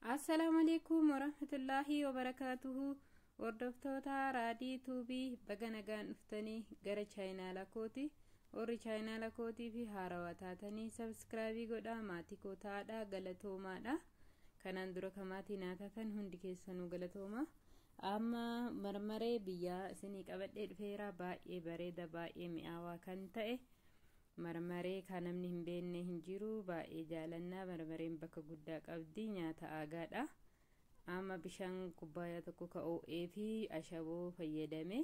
Assalamu alaikum warahmatullahi wabarakatuhu. Hordoftoota raadii tuubii baga nagaan dhuftanii gara chaayinaala kooti. Warri chaayinaala kootii fi haarawaa taatanii sabskraayibii godhaa, maatii koo taadhaa, galatoomaadha. Kanaan dura kamaatii naatatan hundi keessanuu galatooma. Amma marmaree biyyaa isinii qabadhee dhufeera. Baay'ee bareeda, baay'ee mi'aawaa kan ta'e marmaree kan namni hin beekne hin jiru. Baay'ee jaalannaa. Marmareen bakka guddaa qabdi, nyaata aagaadha. Amma bishaan kubbaaya tokko ka'oo'ee fi ashaboo fayyadame.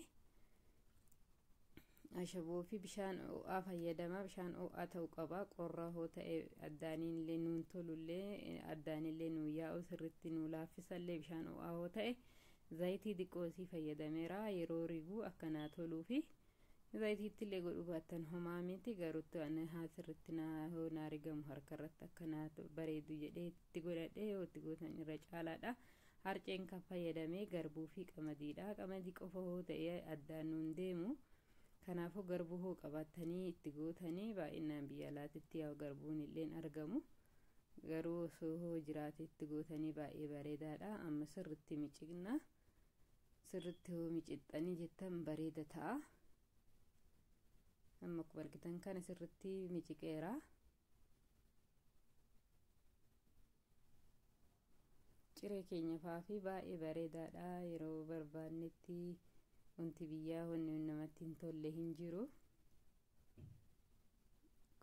Ashaboo fi bishaan ho'aa fayyadama. Bishaan ho'aa ta'uu qaba. Qorra hoo ta'e addaaniillee nuun tolullee addaaniillee nuun yaa'u sirriitti nuu laaffisallee bishaan ho'aa hoo ta'e zayitii xiqqoosii fayyadameera. Yeroo riguu akkanaa toluu fi zayitiitti illee godhuu baattan homaa miti. Garuutti haa sirriitti naa rigamu harkarratti akkanaa bareedu jedhee itti godhadhee yoo itti gootan irra caalaadha. Harceen kan fayyadamee garbuu fi qamadiidha. Qamadii qofa hoo ta'e addaan nuun deemu. Kanaafuu garbuu hoo qabattanii itti gootanii baay'inaan biyya alaatitti yaa garbuun illeen argamu. Garuu osoo hoo jiraate itti gootanii baay'ee bareedaadha. Amma sirriitti miciqna. Sirriitti hoo micixxanii jettan bareeda ta'a. Amma akkuma argitan kana sirriitti miciqeera. Ciree keenya faafi baay'ee bareedaadha. Yeroo barbaannetti wanti biyyaa wanni namatti hin tolle hin jiru.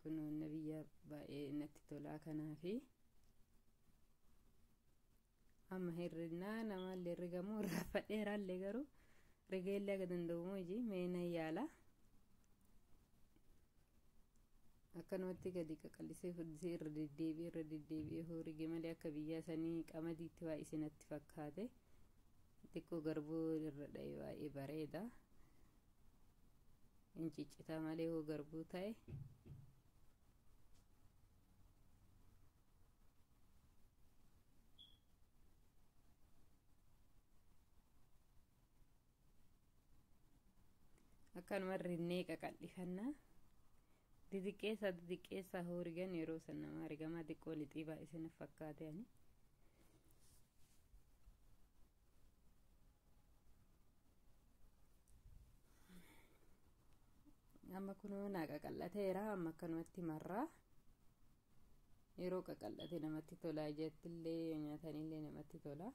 Kun wanna biyyaa baay'ee natti tolaa kanaafi. Amma hirrinnaa namallee rigamuu irraa fadheeraallee garuu rigeellee aga danda'umoo iji meena yaala. Akkanumatti gadi qaqallisee fuddisee irra deddeebi'ee hoo rige malee akka biyyaa sanii qamadiitti waa isinatti fakkaate. Xiqqoo garbuu irra dha'e baay'ee bareeda. Hin ciccitaa malee hoo garbuu ta'e. Akkanuma rinnee qaqal'ifannaa. Didiqqeessa hoo rigan yeroo san namaa rigamaa xiqqoo lixii baay'ee isin fakkaate ani. Amma kunoo naa qaqal'ateera. Amma akkanumatti marraa. Yeroo qaqal'ate namatti tola. Ijattillee nyaatanillee namatti tola.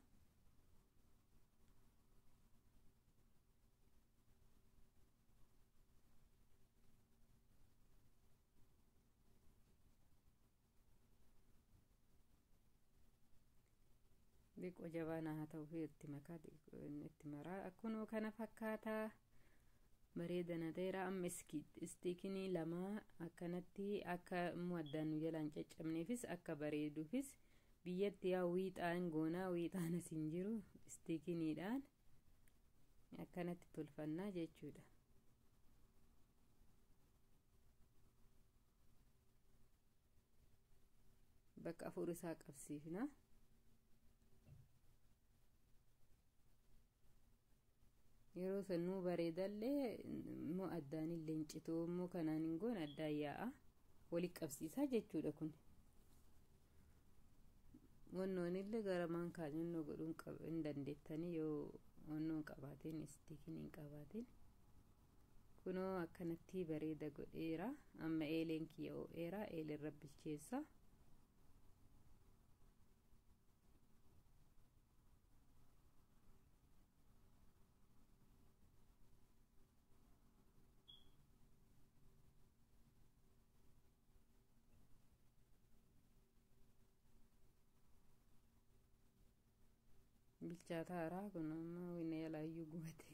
Xiqqoo jabaana haa ta'uu fi itti maraa. Akkunoo kana fakkaataa. Bareeda na ta'eera. Amma istiikinii lama akkanatti akka immoo addaan nu jalaan caccabneefis akka bareeduufis biyyatti yaa wiixaan goonaa wiixaan asiin jiru istiikiniidhaan akkanatti tolfannaa jechuudha. Bakka afur isaa qabsiifna. Yeroo sanuu bareedallee immoo addaan illee cituu immoo kanaan hin goone addaan yaa'a. Walitti qabsiisaa jechuudha kun. Wannoon illee garamaan kaanyannoo godhuun hin dandeettanii yoo wannoon qabaateen istiikiniin qabaateen. Kunoo akkanatti bareeda godheera. Amma eeleen kiyya oo'eera. Eeleen rabbicheessa. Bilchaataara kun amma winna yaalaayyuu gubate.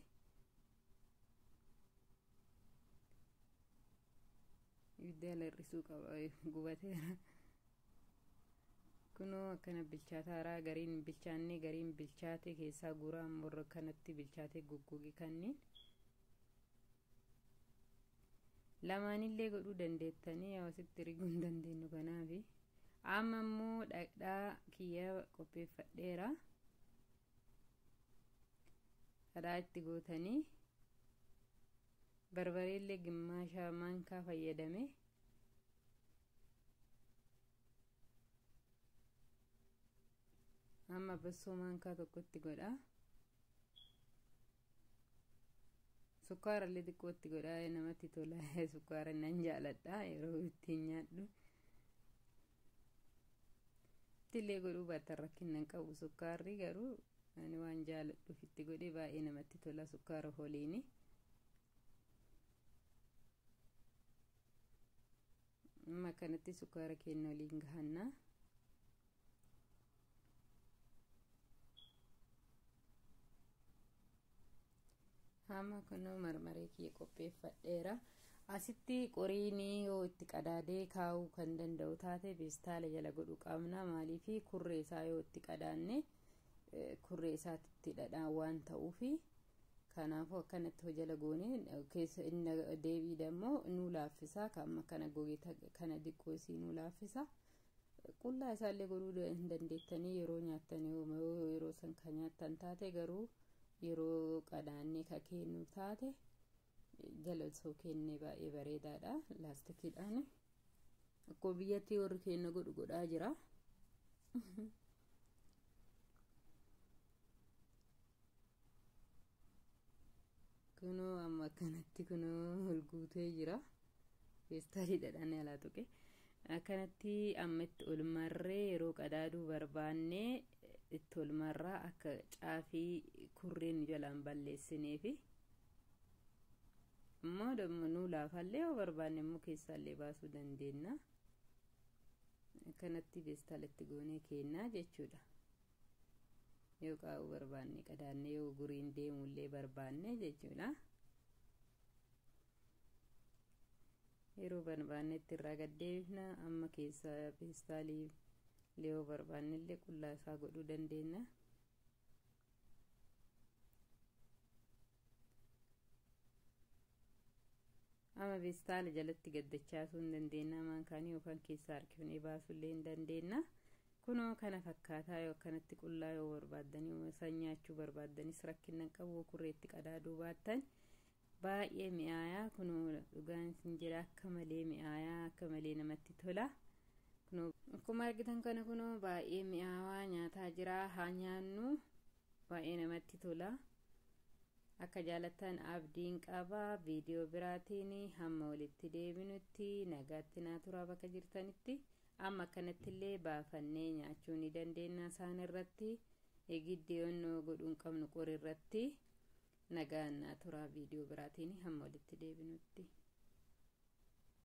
Ibidda yaala hir'isuu qaba gubateera. Kunoo akkana bilchaataara. Gariin bilchaannee gariin bilchaate keessaa guraa morra kanatti bilchaate goggoge kanneen. Lamaanillee godhuu dandeettanii yaa asitti riguu hin dandeenyu kanaafi. Amma immoo dhadhaa kiyya qopheeffadheera. Dhadhaa itti gootanii barbareellee gimmaasha maankaa fayyadame. amma bassoo maankaa tokkotti godha sukkaarallee xiqqootti godha namatti tola sukkaara nan jaaladha yeroo ittiin nyaadhu tillee godhuu baattan rakkinnan qabu sukkaarri garuu ani waan jaaladhuuf itti godhe baay'ee namatti tola sukkaara holiini amma kanatti sukkaara keenya waliin gahanna amma kunoo marmaree kiyya qopheeffadheera asitti qoriini yoo itti qadaadee kaa'uu kan danda'u taate beestaala jala godhu qabna maaliifi kurree isaa yoo itti qadaanne kurree isaatti dhadhaan waan ta'uufi kanaafuu akkanatti jala goone keessa inni deebii dammoo nu laaffisa kamma kana gogeeta kana diqqoo isii nu laaffisa qullaa isaallee godhuu hin dandeettanii yeroo nyaattanii yeroo san kan nyaattan taate garuu yeroo qadaannee ka kennu taate jala soo kenne baay'ee bareedaadha laastikiidhaan akkoo biyyatti warri kenna godhaa jira kunoo amma kanatti kunoo holguutee jira beestaalii dhadhaan alaa tuqe akkanatti amma itti olmarree yeroo qadaaduu barbaanne itti olmarraa akka caafii kurreen jalaan balleessineefi ammoo dammo nu laafallee yoo barbaanne immoo keessaallee baasuu dandeenya akkanatti beestaalatti goonee kennaa jechuudha yoo qaa'uu barbaanne qadaanne yoo guriin deemullee barbaanne jechuudha yeroo barbaannetti irraa gaddeebifna amma keessa beestaalii yoo barbaanne illee qullaa isaa godhuu dandeenya amma beestaala jalatti gaddachaasuu hin dandeenya maankaanii yookaan keessa harkifnee baasuu illee hin dandeenya kunoo kana fakkaataa yoo akkanatti qullaa yoo barbaaddanii san nyaachuu barbaaddanis rakkinnan qabu kurreetti qadaaduu baattan baay'ee mi'aayaa kunoo dhugaan sin jira akka malee mi'aayaa akka malee namatti tola kunoo akkuma argitan kana kunoo baay'ee mi'aawaa nyaataa jira haa nyaannu baay'ee namatti tola akka jaalattan abdiin qaba viidiyoo biraatiin hamma walitti deebinutti nagaatti naa turaa bakka jirtanitti amma akkanatti illee baafannee nyaachuu ni dandeenya isaan irratti egiddeeyoon godhuun qabnu qori irratti nagaan naa turaa viidiyoo biraatiin hamma walitti deebinutti